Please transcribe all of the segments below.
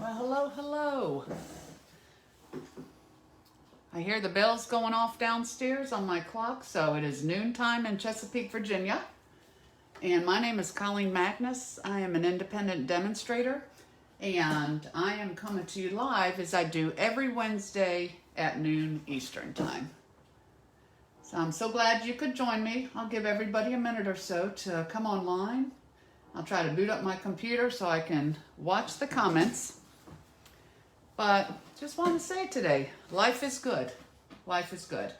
Well, hello, hello. I hear the bells going off downstairs on my clock, so it is noontime in Chesapeake, Virginia. And my name is Colleen Magness. I am an independent demonstrator, and I am coming to you live as I do every Wednesday at noon Eastern time. So I'm so glad you could join me. I'll give everybody a minute or so to come online. I'll try to boot up my computer so I can watch the comments. But just want to say today, life is good. Life is good.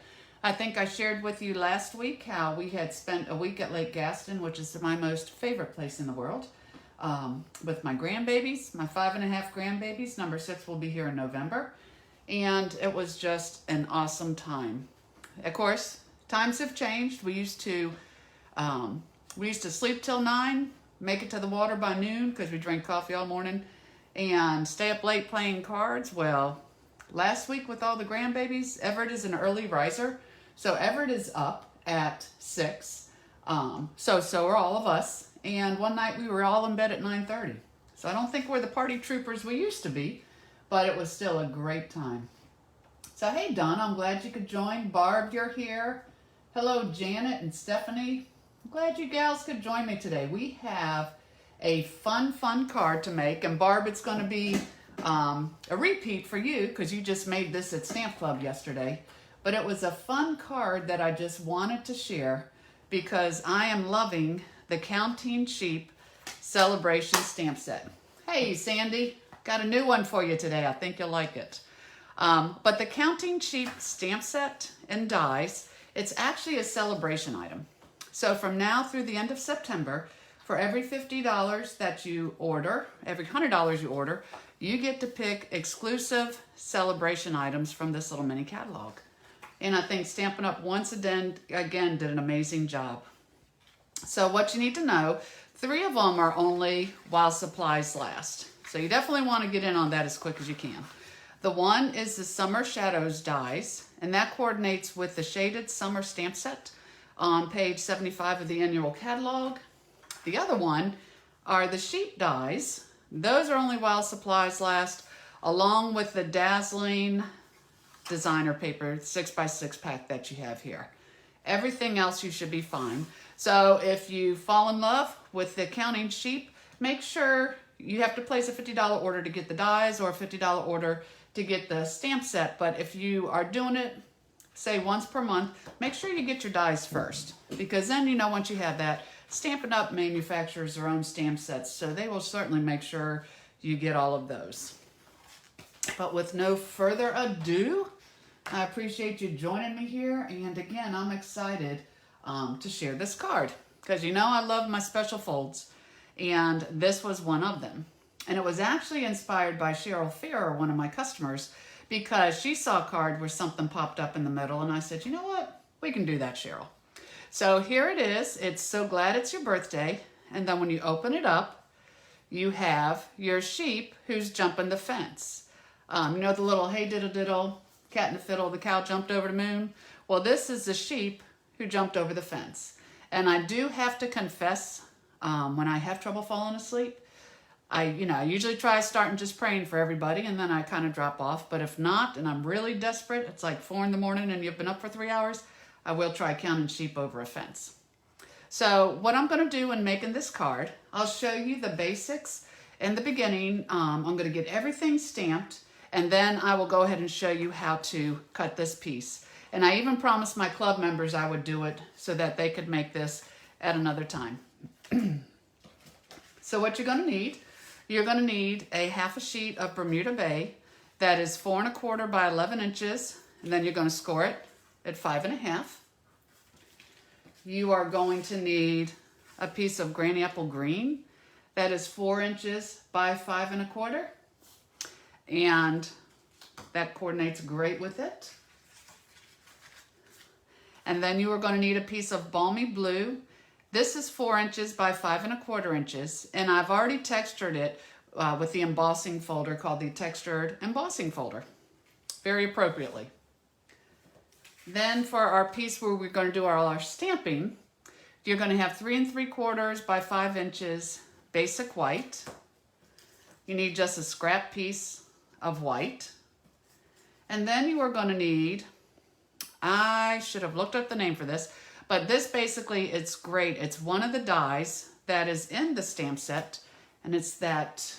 I think I shared with you last week how we had spent a week at Lake Gaston, which is my most favorite place in the world, with my grandbabies, my 5.5 grandbabies. Number 6 will be here in November. And it was just an awesome time. Of course, times have changed. We used to sleep till 9, make it to the water by noon because we drank coffee all morning, and stay up late playing cards. Well, last week with all the grandbabies, Everett is an early riser. So Everett is up at 6. So are all of us. And one night we were all in bed at 9:30. So I don't think we're the party troopers we used to be, but it was still a great time. So hey, Don, I'm glad you could join. Barb, you're here. Hello, Janet and Stephanie. I'm glad you gals could join me today. We have a fun card to make. And Barb, it's going to be a repeat for you because you just made this at Stamp Club yesterday. But it was a fun card that I just wanted to share because I am loving the Counting Sheep Sale-aBration stamp set. Hey, Sandy, got a new one for you today. I think you'll like it. But the Counting Sheep stamp set and dies, it's actually a Sale-aBration item. So from now through the end of September, for every $50 that you order, every $100 you order, you get to pick exclusive Sale-aBration items from this little mini catalog. And I think Stampin' Up once again did an amazing job. So what you need to know, 3 of them are only while supplies last. So you definitely want to get in on that as quick as you can. The one is the Summer Shadows dies, and that coordinates with the Shaded Summer stamp set on page 75 of the annual catalog. The other one are the sheep dies. Those are only while supplies last, along with the dazzling designer paper 6x6 pack that you have here. Everything else you should be fine. So if you fall in love with the Counting Sheep, make sure you have to place a $50 order to get the dies or a $50 order to get the stamp set. But if you are doing it, say once per month, make sure you get your dies first, because then, you know, once you have that, Stampin' Up manufactures their own stamp sets, so they will certainly make sure you get all of those. But with no further ado, I appreciate you joining me here, and again, I'm excited to share this card, because you know I love my special folds, and this was one of them. And it was actually inspired by Cheryl Farrer, one of my customers, because she saw a card where something popped up in the middle, and I said, you know what, we can do that, Cheryl. So here it is. It's So Glad It's Your Birthday. And then when you open it up, you have your sheep who's jumping the fence. You know the little hey diddle diddle, cat in the fiddle, the cow jumped over the moon? Well, this is the sheep who jumped over the fence. And I do have to confess, when I have trouble falling asleep, I usually try starting just praying for everybody, and then I kind of drop off. But if not, and I'm really desperate, it's like 4 in the morning and you've been up for 3 hours, I will try counting sheep over a fence. So what I'm going to do in making this card, I'll show you the basics in the beginning. I'm going to get everything stamped, and then I will go ahead and show you how to cut this piece. And I even promised my club members I would do it so that they could make this at another time. So what you're going to need, you're going to need a half a sheet of Bermuda Bay that is 4 1/4 by 11 inches, and then you're going to score it at 5.5. You are going to need a piece of Granny Apple Green that is 4 inches by 5 1/4, and that coordinates great with it. And then you are going to need a piece of Balmy Blue. This is 4 inches by 5 1/4 inches, and I've already textured it with the embossing folder called the Textured Embossing Folder, very appropriately. Then for our piece where we're going to do all our stamping, you're going to have 3 3/4 by 5 inches basic white. You need just a scrap piece of white. And then you are going to need, I should have looked up the name for this, but this basically, it's great. It's one of the dies that is in the stamp set, and it's that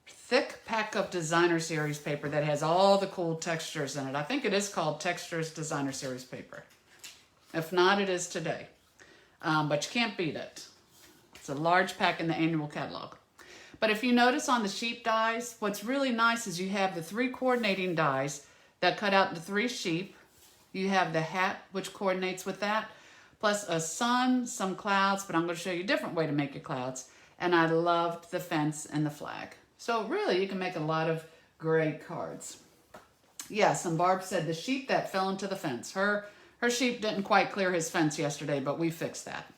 thick pack of designer series paper that has all the cool textures in it. I think it is called Textures Designer Series paper. If not, it is today. But you can't beat it. It's a large pack in the annual catalog. But if you notice on the sheep dies, what's really nice is you have the 3 coordinating dies that cut out the 3 sheep. You have the hat, which coordinates with that, plus a sun, some clouds, but I'm going to show you a different way to make your clouds. And I loved the fence and the flag. So really, you can make a lot of great cards. Yes, and Barb said the sheep that fell into the fence. Her sheep didn't quite clear his fence yesterday, but we fixed that.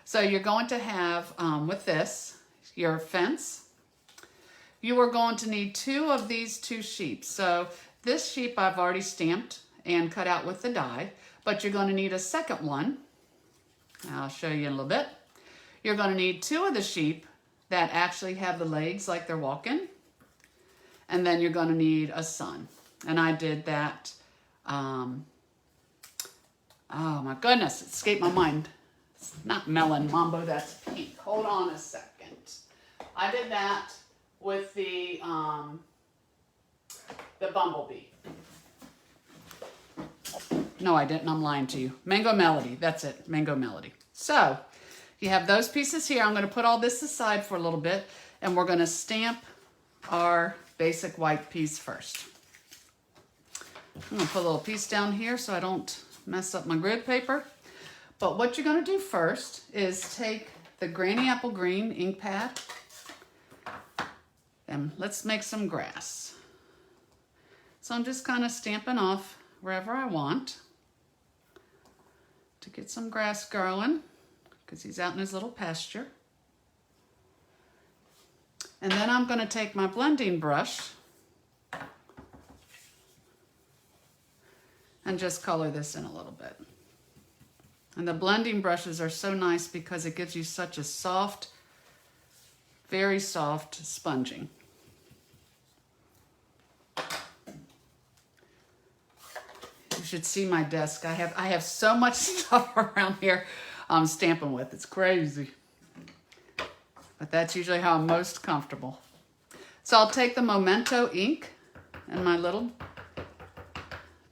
So you're going to have, with this, your fence. You are going to need 2 of these 2 sheep. So this sheep I've already stamped and cut out with the die, but you're going to need a second one. I'll show you in a little bit. You're going to need 2 of the sheep that actually have the legs like they're walking. And then you're going to need a sun. And I did that, oh my goodness, it escaped my mind. It's not melon mambo, that's pink. Hold on a second. I did that with the bumblebee. No, I didn't, I'm lying to you. Mango Melody, that's it, Mango Melody. So, you have those pieces here. I'm going to put all this aside for a little bit, and we're going to stamp our basic white piece first. I'm going to put a little piece down here so I don't mess up my grid paper. But what you're going to do first is take the Granny Apple Green ink pad, and let's make some grass. So I'm just kind of stamping off wherever I want to get some grass growing, because he's out in his little pasture. And then I'm going to take my blending brush and just color this in a little bit. And the blending brushes are so nice because it gives you such a soft, very soft sponging. You should see my desk. I have so much stuff around here I'm stamping with. It's crazy. But that's usually how I'm most comfortable. So I'll take the Memento ink and my little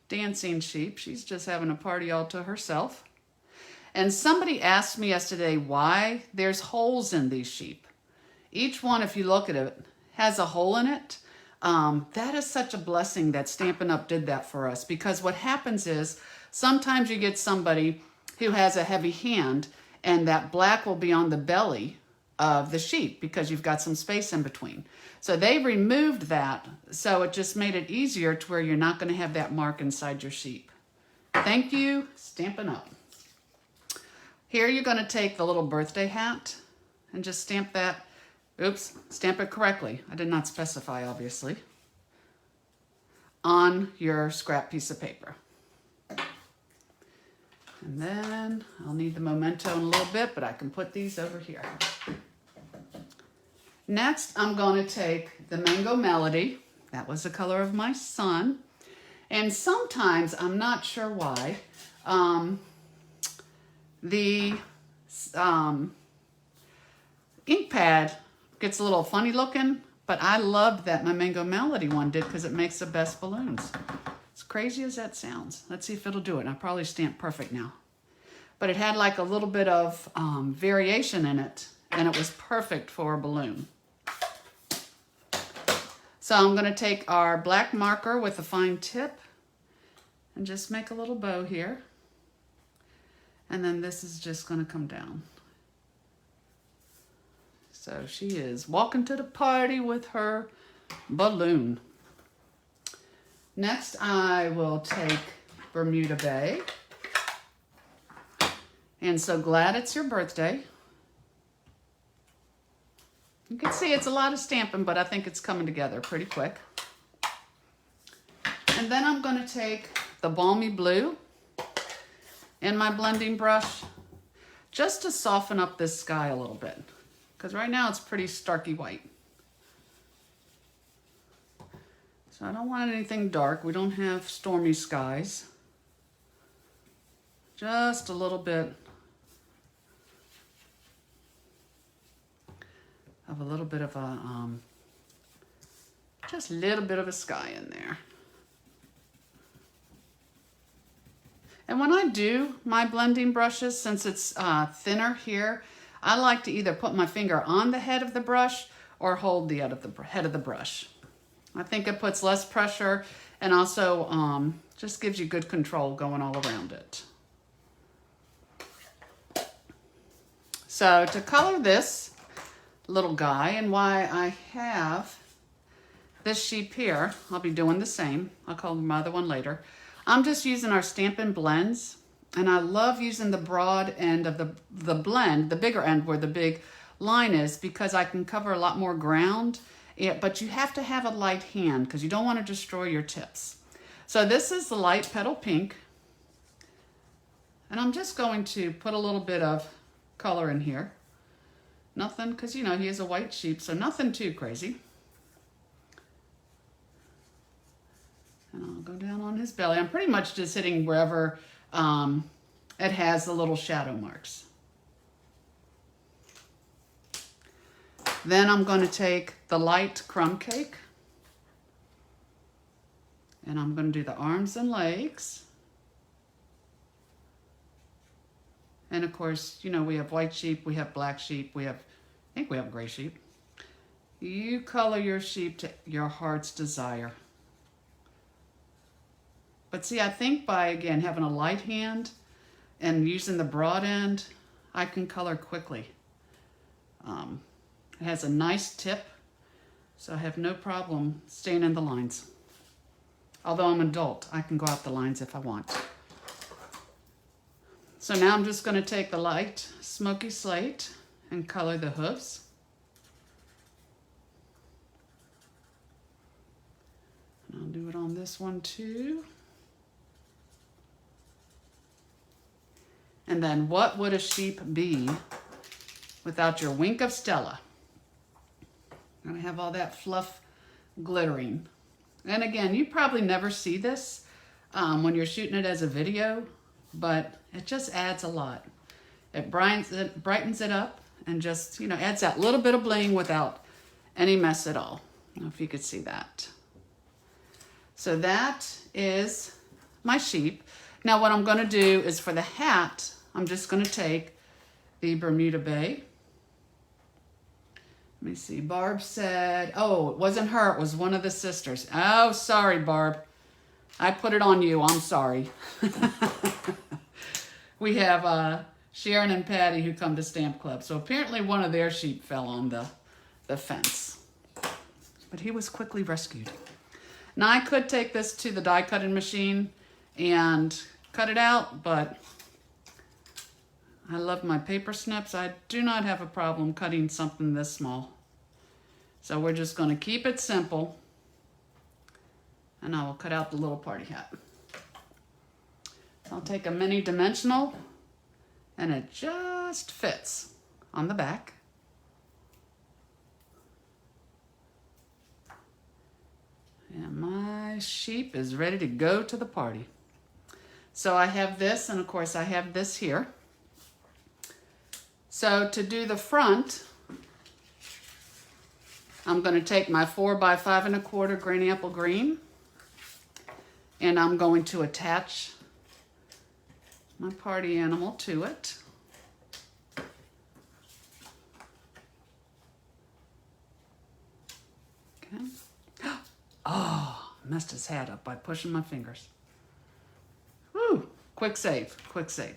dancing sheep. She's just having a party all to herself. And somebody asked me yesterday why there's holes in these sheep. Each one, if you look at it, has a hole in it. That is such a blessing that Stampin' Up! Did that for us, because what happens is sometimes you get somebody who has a heavy hand and that black will be on the belly of the sheep because you've got some space in between. So they removed that, so it just made it easier to where you're not going to have that mark inside your sheep. Thank you, Stampin' Up! Here you're going to take the little birthday hat and just stamp that. Oops, stamp it correctly. I did not specify, obviously. On your scrap piece of paper. And then I'll need the Memento in a little bit, but I can put these over here. Next, I'm going to take the Mango Melody. That was the color of my sun. And sometimes, I'm not sure why, the ink pad gets a little funny looking, but I loved that my Mango Melody one did because it makes the best balloons. As crazy as that sounds. Let's see if it'll do it. I probably stamped perfect now. But it had like a little bit of variation in it, and it was perfect for a balloon. So I'm going to take our black marker with a fine tip and just make a little bow here. And then this is just going to come down. So she is walking to the party with her balloon. Next, I will take Bermuda Bay. And so glad it's your birthday. You can see it's a lot of stamping, but I think it's coming together pretty quick. And then I'm going to take the Balmy Blue in my blending brush just to soften up this sky a little bit. because right now it's pretty starky white. So I don't want anything dark. We don't have stormy skies. Just a little bit of a just a little bit of a sky in there. And when I do my blending brushes, since it's thinner here, I like to either put my finger on the head of the brush or hold the head of the brush. I think it puts less pressure and also just gives you good control going all around it. So to color this little guy, and why I have this sheep here, I'll be doing the same. I'll color my other one later. I'm just using our Stampin' blends, and I love using the broad end of the blend, the bigger end where the big line is, because I can cover a lot more ground. But you have to have a light hand because you don't want to destroy your tips. So this is the light petal pink. And I'm just going to put a little bit of color in here. Nothing, because you know he is a white sheep, so nothing too crazy. And I'll go down on his belly. I'm pretty much just hitting wherever it has the little shadow marks. Then I'm going to take the light crumb cake, and I'm going to do the arms and legs. And of course, you know, we have white sheep, we have black sheep, I think we have gray sheep. You color your sheep to your heart's desire. But see, I think by, again, having a light hand and using the broad end, I can color quickly. It has a nice tip, so I have no problem staying in the lines. Although I'm an adult, I can go out the lines if I want. So now I'm just going to take the light smoky slate and color the hooves. And I'll do it on this one too. And then what would a sheep be without your wink of Stella? I'm going to have all that fluff glittering. And again, you probably never see this when you're shooting it as a video, but it just adds a lot. It brightens it up and just, you know, adds that little bit of bling without any mess at all. I don't know if you could see that. So that is my sheep. Now what I'm going to do is for the hat, I'm just going to take the Bermuda Bay. Let me see. Barb said, oh, it wasn't her. It was one of the sisters. Oh, sorry, Barb. I put it on you. I'm sorry. We have Sharon and Patty who come to Stamp Club. So apparently one of their sheep fell on the fence. But he was quickly rescued. Now I could take this to the die cutting machine and cut it out, but I love my paper snips. I do not have a problem cutting something this small. So we're just going to keep it simple. And I will cut out the little party hat. I'll take a mini dimensional, and it just fits on the back. And my sheep is ready to go to the party. So I have this, and of course I have this here. So to do the front, I'm going to take my 4 by 5 1/4 Granny Apple Green, and I'm going to attach my party animal to it. Okay. Oh, messed his hat up by pushing my fingers. Woo! Quick save, quick save.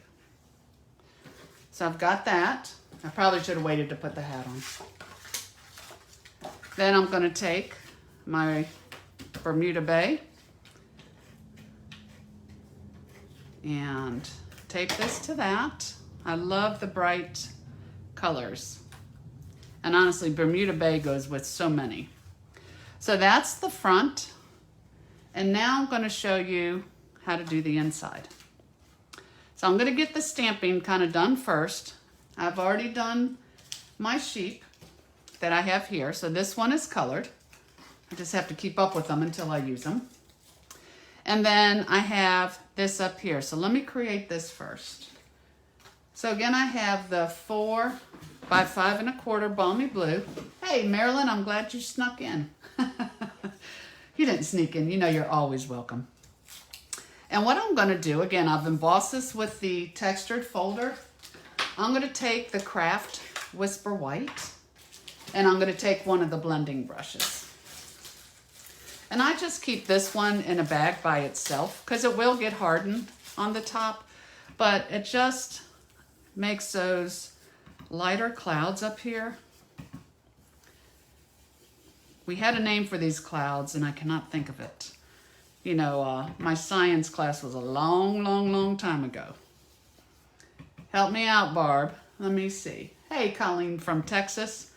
So I've got that. I probably should have waited to put the hat on. Then I'm going to take my Bermuda Bay and tape this to that. I love the bright colors. And honestly, Bermuda Bay goes with so many. So that's the front. And now I'm going to show you how to do the inside. So I'm going to get the stamping kind of done first. I've already done my sheep. that I have here. So this one is colored. I just have to keep up with them until I use them. And then I have this up here. So let me create this first. So again, I have the 4 by 5 1/4 balmy blue. Hey, Marilyn, I'm glad you snuck in. You didn't sneak in. You know you're always welcome. And what I'm going to do, again, I've embossed this with the textured folder. I'm going to take the Craft Whisper White, and I'm going to take one of the blending brushes. And I just keep this one in a bag by itself because it will get hardened on the top, but it just makes those lighter clouds up here. We had a name for these clouds and I cannot think of it. You know, my science class was a long time ago. Help me out, Barb. Let me see. Hey, Colleen from Texas.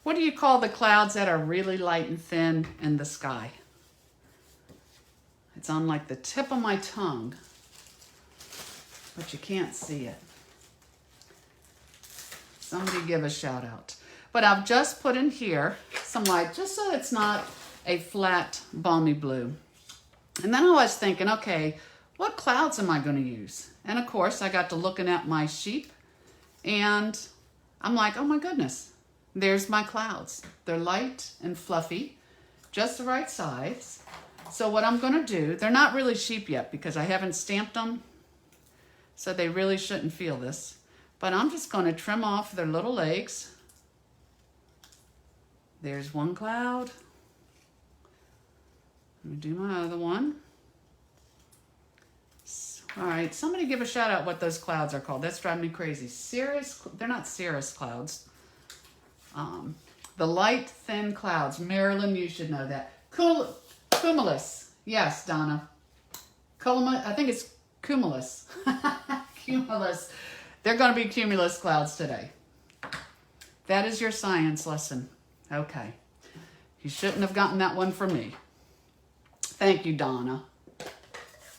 What do you call the clouds that are really light and thin in the sky? It's on like the tip of my tongue, but you can't see it. Somebody give a shout out. But I've just put in here some light, just so it's not a flat balmy blue. And then I was thinking, okay, what clouds am I going to use? And of course, I got to looking at my sheep, and I'm like, oh my goodness, there's my clouds. They're light and fluffy, just the right size. So what I'm going to do, they're not really sheep yet because I haven't stamped them, so they really shouldn't feel this. But I'm just going to trim off their little legs. There's one cloud. Let me do my other one. All right, somebody give a shout out what those clouds are called. That's driving me crazy. Cirrus, they're not cirrus clouds. The light, thin clouds. Marilyn, you should know that. Cumulus. Yes, Donna. I think it's cumulus. Cumulus. They're going to be cumulus clouds today. That is your science lesson. Okay. You shouldn't have gotten that one from me. Thank you, Donna.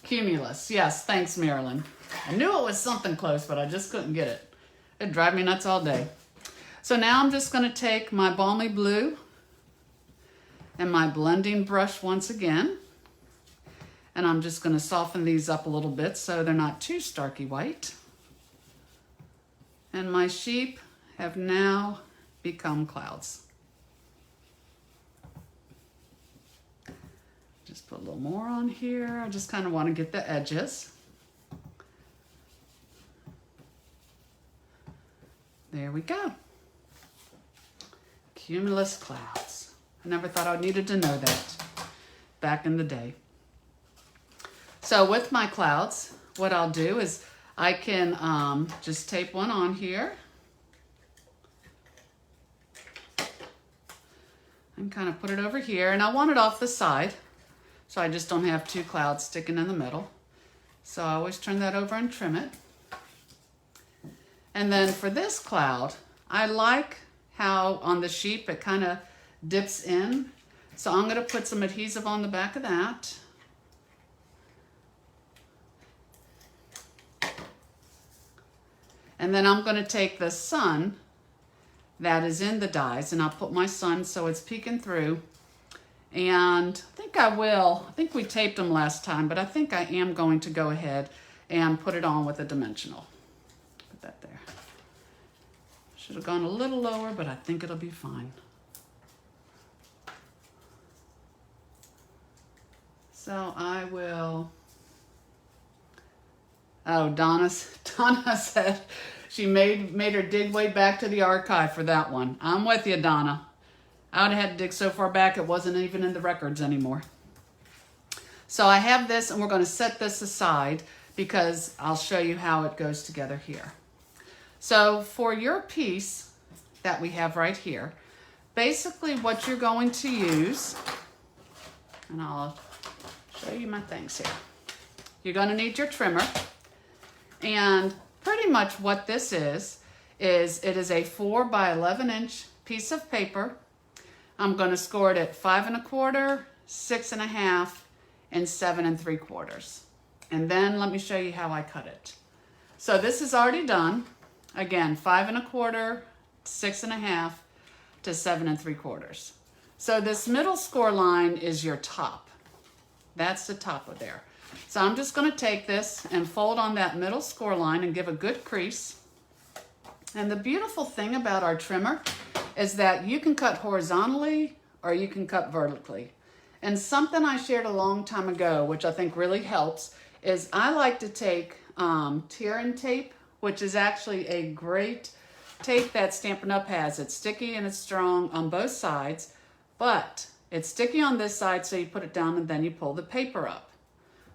Cumulus. Yes, thanks, Marilyn. I knew it was something close, but I just couldn't get it. It'd drive me nuts all day. So now I'm just going to take my balmy blue and my blending brush once again. And I'm just going to soften these up a little bit so they're not too starky white. And my sheep have now become clouds. Just put a little more on here. I just kind of want to get the edges. There we go. Cumulus clouds. I never thought I needed to know that back in the day. So with my clouds, what I'll do is I can just tape one on here. And kind of put it over here. And I want it off the side, so I just don't have two clouds sticking in the middle. So I always turn that over and trim it. And then for this cloud, I like how on the sheep it kind of dips in. So I'm going to put some adhesive on the back of that. And then I'm going to take the sun that is in the dies, and I'll put my sun so it's peeking through. And I think we taped them last time, but I think I am going to go ahead and put it on with a dimensional. Put that there. Should have gone a little lower, but I think it'll be fine. So I will, oh, Donna said she made her dig way back to the archive for that one. I'm with you, Donna. I would have had to dig so far back it wasn't even in the records anymore. So I have this, and we're going to set this aside because I'll show you how it goes together here. So for your piece that we have right here, basically what you're going to use, and I'll show you my things here. You're going to need your trimmer, and pretty much what this is it is a 4 by 11 inch piece of paper. I'm going to score it at 5 1/4, 6 1/2, and 7 3/4. And then let me show you how I cut it. So this is already done. Again, 5 1/4, 6 1/2 to 7 3/4. So this middle score line is your top. That's the top of there. So I'm just going to take this and fold on that middle score line and give a good crease. And the beautiful thing about our trimmer is that you can cut horizontally or you can cut vertically. And something I shared a long time ago, which I think really helps, is I like to take tear-in tape, which is actually a great tape that Stampin' Up! Has. It's sticky and it's strong on both sides, but it's sticky on this side, so you put it down and then you pull the paper up.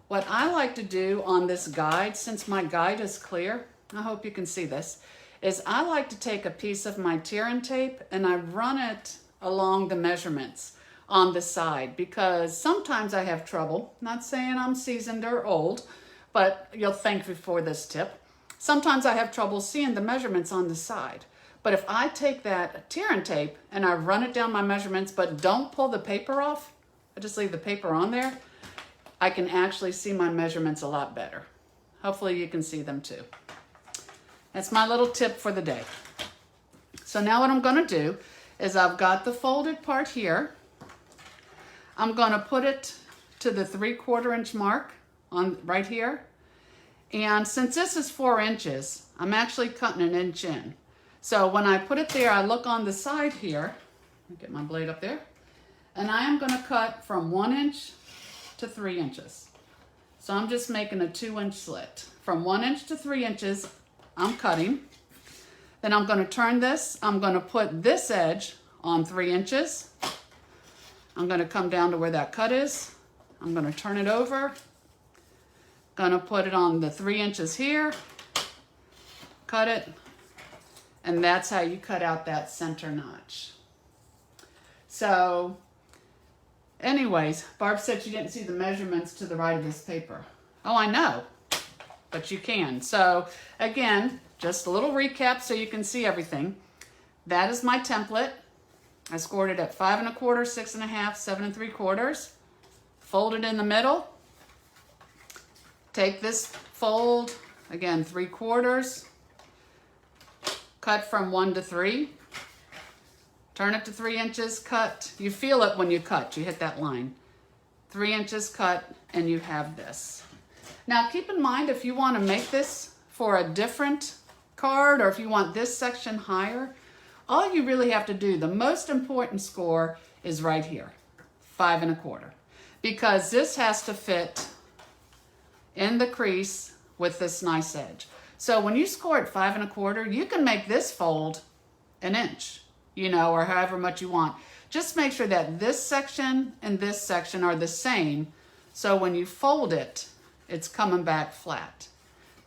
What I like to do on this guide, since my guide is clear, I hope you can see this, is I like to take a piece of my tear-in tape and I run it along the measurements on the side, because sometimes I have trouble, not saying I'm seasoned or old, but you'll thank me for this tip. Sometimes I have trouble seeing the measurements on the side. But if I take that tear-in tape and I run it down my measurements, but don't pull the paper off, I just leave the paper on there, I can actually see my measurements a lot better. Hopefully you can see them too. That's my little tip for the day. So now what I'm going to do is I've got the folded part here. I'm going to put it to the 3/4 inch mark on right here. And since this is 4 inches, I'm actually cutting an inch in. So when I put it there, I look on the side here. Let me get my blade up there. And I am going to cut from 1 inch to 3 inches. So I'm just making a 2-inch slit. From 1 inch to 3 inches, I'm cutting. Then I'm going to turn this. I'm going to put this edge on 3 inches. I'm going to come down to where that cut is. I'm going to turn it over. Going to put it on the 3 inches here. Cut it. And that's how you cut out that center notch. So, anyways, Barb said she didn't see the measurements to the right of this paper. Oh, I know, but you can. So, again, just a little recap so you can see everything. That is my template. I scored it at 5 1/4, 6 1/2, 7 3/4. Fold it in the middle. Take this fold, again, 3/4. Cut from 1 to 3. Turn it to 3 inches, cut. You feel it when you cut, you hit that line. 3 inches cut, and you have this. Now keep in mind, if you want to make this for a different card, or if you want this section higher, all you really have to do, the most important score is right here, 5 1/4. Because this has to fit in the crease with this nice edge. So when you score at 5 1/4, you can make this fold an inch, you know, or however much you want. Just make sure that this section and this section are the same. So when you fold it, it's coming back flat.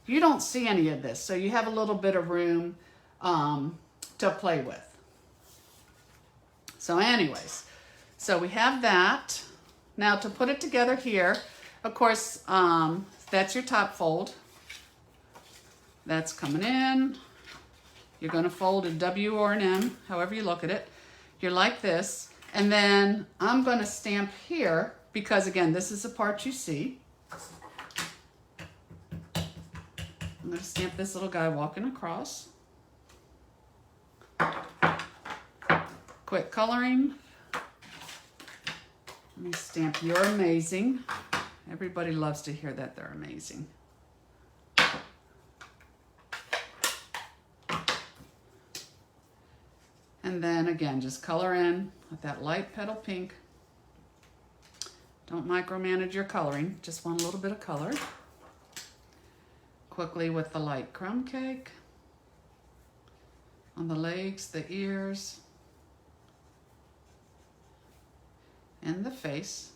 You don't see any of this, so you have a little bit of room to play with. So anyways, so we have that. Now to put it together here, of course, that's your top fold. That's coming in. You're going to fold a W or an M, however you look at it. You're like this. And then I'm going to stamp here because, again, this is the part you see. I'm going to stamp this little guy walking across. Quick coloring. Let me stamp "You're amazing." Everybody loves to hear that they're amazing. And then again, just color in with that light petal pink. Don't micromanage your coloring, just want a little bit of color. Quickly with the light crumb cake on the legs, the ears, and the face.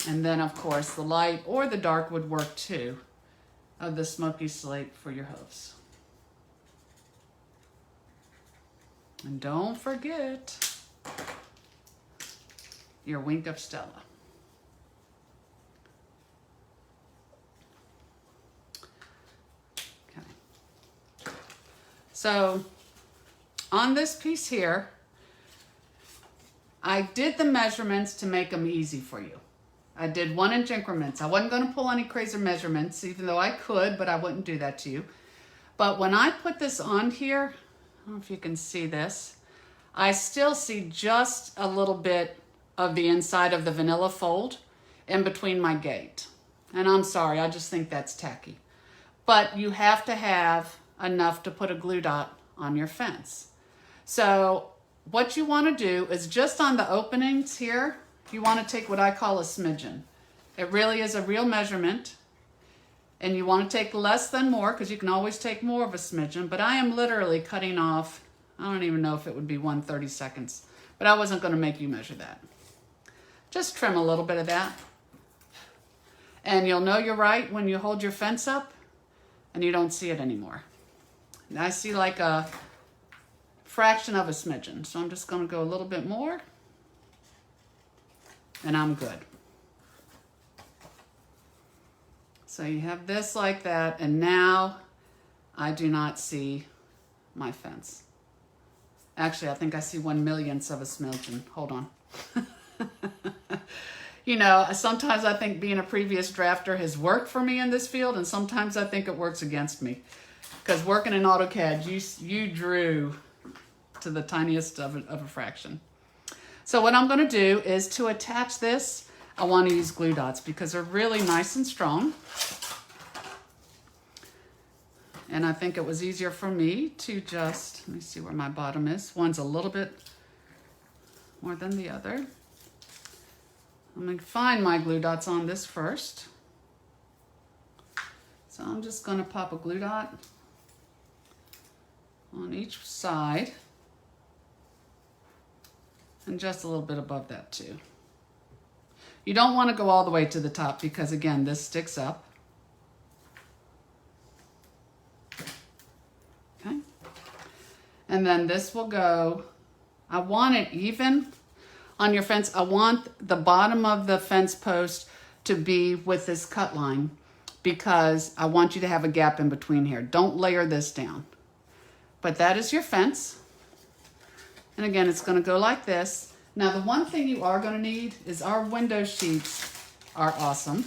And then, of course, the light or the dark would work too, of the smoky slate for your hooves. And don't forget your wink of Stella. Okay. So on this piece here, I did the measurements to make them easy for you. I did 1 inch increments. I wasn't going to pull any crazy measurements, even though I could, but I wouldn't do that to you. But when I put this on here, I don't know if you can see this, I still see just a little bit of the inside of the vanilla fold in between my gate. And I'm sorry, I just think that's tacky. But you have to have enough to put a glue dot on your fence. So what you want to do is just on the openings here, you want to take what I call a smidgen. It really is a real measurement. And you want to take less than more, because you can always take more of a smidgen, but I am literally cutting off, I don't even know if it would be 1/32, but I wasn't going to make you measure that. Just trim a little bit of that. And you'll know you're right when you hold your fence up and you don't see it anymore. And I see like a fraction of a smidgen, so I'm just going to go a little bit more, and I'm good. So you have this like that, and now I do not see my fence. Actually, I think I see 1/1,000,000th of a smidgen. Hold on. You know, sometimes I think being a previous drafter has worked for me in this field, and sometimes I think it works against me. Because working in AutoCAD, you drew to the tiniest of a fraction. So what I'm going to do is to attach this, I want to use glue dots because they're really nice and strong. And I think it was easier for me to just, let me see where my bottom is. One's a little bit more than the other. I'm going to find my glue dots on this first. So I'm just going to pop a glue dot on each side. And just a little bit above that too. You don't want to go all the way to the top because again, this sticks up. Okay. And then this will go, I want it even on your fence. I want the bottom of the fence post to be with this cut line because I want you to have a gap in between here. Don't layer this down. But that is your fence. And again, it's going to go like this. Now, the one thing you are going to need is our window sheets are awesome.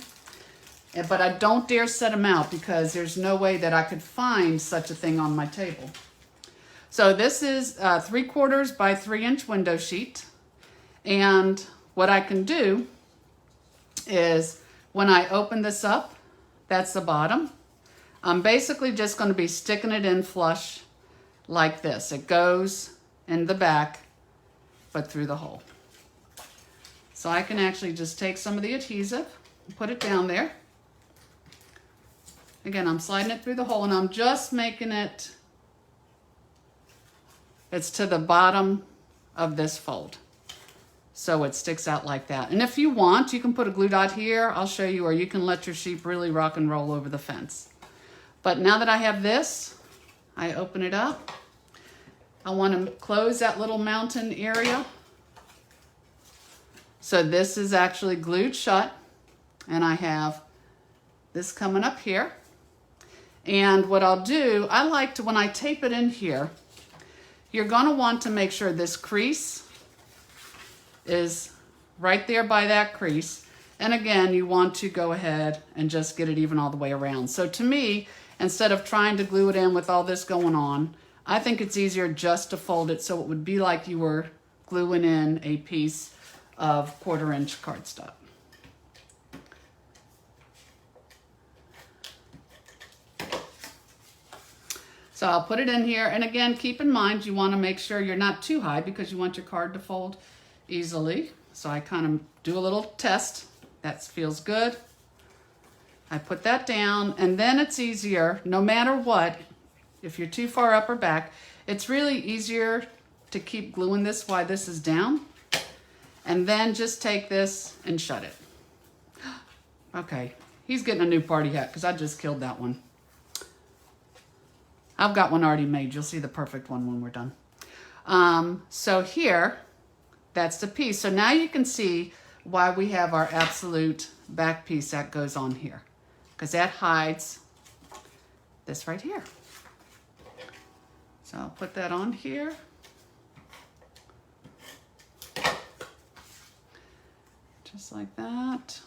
But I don't dare set them out because there's no way that I could find such a thing on my table. So this is 3/4 by 3-inch window sheet. And what I can do is when I open this up, that's the bottom. I'm basically just going to be sticking it in flush like this. It goes in the back, but through the hole. So I can actually just take some of the adhesive and put it down there. Again, I'm sliding it through the hole and I'm just making it, it's to the bottom of this fold. So it sticks out like that. And if you want, you can put a glue dot here, I'll show you, or you can let your sheep really rock and roll over the fence. But now that I have this, I open it up. I want to close that little mountain area. So this is actually glued shut. And I have this coming up here. And what I'll do, I like to, when I tape it in here, you're going to want to make sure this crease is right there by that crease. And again, you want to go ahead and just get it even all the way around. So to me, instead of trying to glue it in with all this going on, I think it's easier just to fold it so it would be like you were gluing in a piece of 1/4-inch cardstock. So I'll put it in here, and again, keep in mind you want to make sure you're not too high because you want your card to fold easily. So I kind of do a little test. That feels good. I put that down, and then it's easier, no matter what, if you're too far up or back, it's really easier to keep gluing this while this is down, and then just take this and shut it. Okay, he's getting a new party hat because I just killed that one. I've got one already made. You'll see the perfect one when we're done. So here, that's the piece. So now you can see why we have our absolute back piece that goes on here, because that hides this right here. So I'll put that on here. Just like that.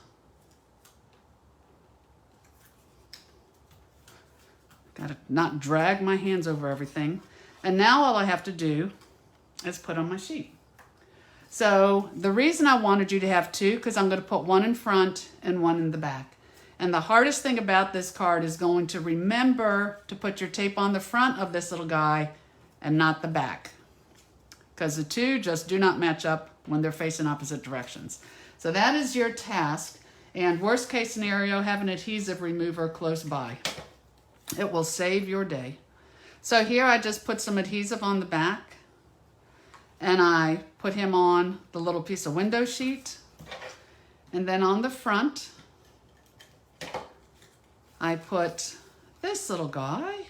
Gotta not drag my hands over everything. And now all I have to do is put on my sheet. So the reason I wanted you to have two, because I'm going to put one in front and one in the back. And the hardest thing about this card is going to remember to put your tape on the front of this little guy and not the back, because the two just do not match up when they're facing opposite directions. So that is your task. And worst case scenario, have an adhesive remover close by. It will save your day. So here I just put some adhesive on the back, and I put him on the little piece of window sheet. And then on the front, I put this little guy,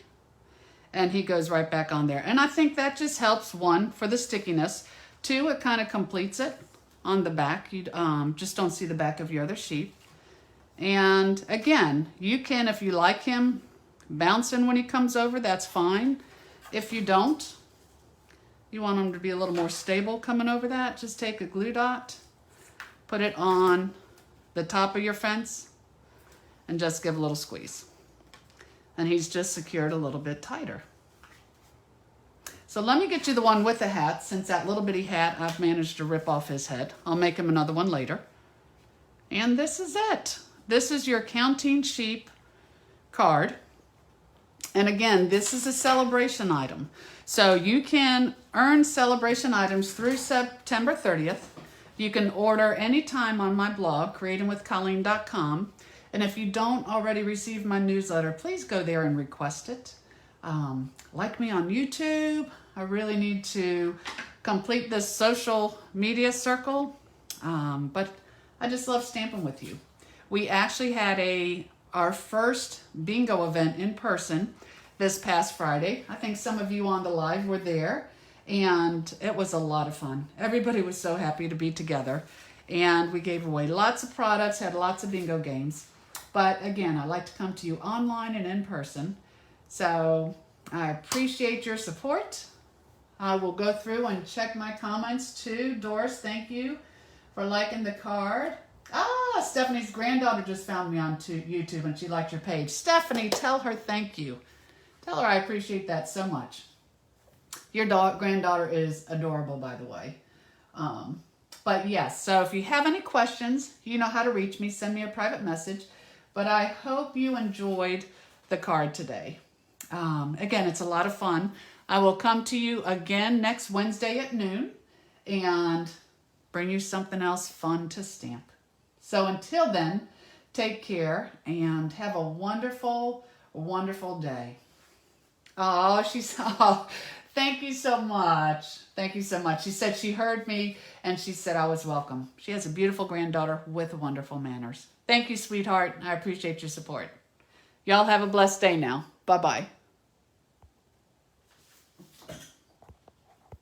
and he goes right back on there. And I think that just helps, one, for the stickiness. Two, it kind of completes it on the back. You just don't see the back of your other sheet. And again, you can, if you like him bouncing when he comes over, that's fine. If you don't, you want him to be a little more stable coming over that, just take a glue dot, put it on the top of your fence, and just give a little squeeze. And he's just secured a little bit tighter. So let me get you the one with the hat, since that little bitty hat I've managed to rip off his head. I'll make him another one later. And this is it. This is your Counting Sheep card. And again, this is a celebration item. So you can earn celebration items through September 30th. You can order anytime on my blog, creatingwithcolleen.com. And if you don't already receive my newsletter, please go there and request it. Like me on YouTube. I really need to complete this social media circle. But I just love stamping with you. We actually had our first bingo event in person this past Friday. I think some of you on the live were there, and it was a lot of fun. Everybody was so happy to be together, and we gave away lots of products, had lots of bingo games. But again, I like to come to you online and in person. So I appreciate your support. I will go through and check my comments too. Doris, thank you for liking the card. Stephanie's granddaughter just found me on YouTube and she liked your page. Stephanie, tell her thank you. Tell her I appreciate that so much. Your granddaughter is adorable, by the way. But yes, so if you have any questions, you know how to reach me. Send me a private message. But I hope you enjoyed the card today. Again, it's a lot of fun. I will come to you again next Wednesday at noon and bring you something else fun to stamp. So until then, take care and have a wonderful, wonderful day. Thank you so much. Thank you so much. She said she heard me and she said I was welcome. She has a beautiful granddaughter with wonderful manners. Thank you, sweetheart. I appreciate your support. Y'all have a blessed day now. Bye-bye.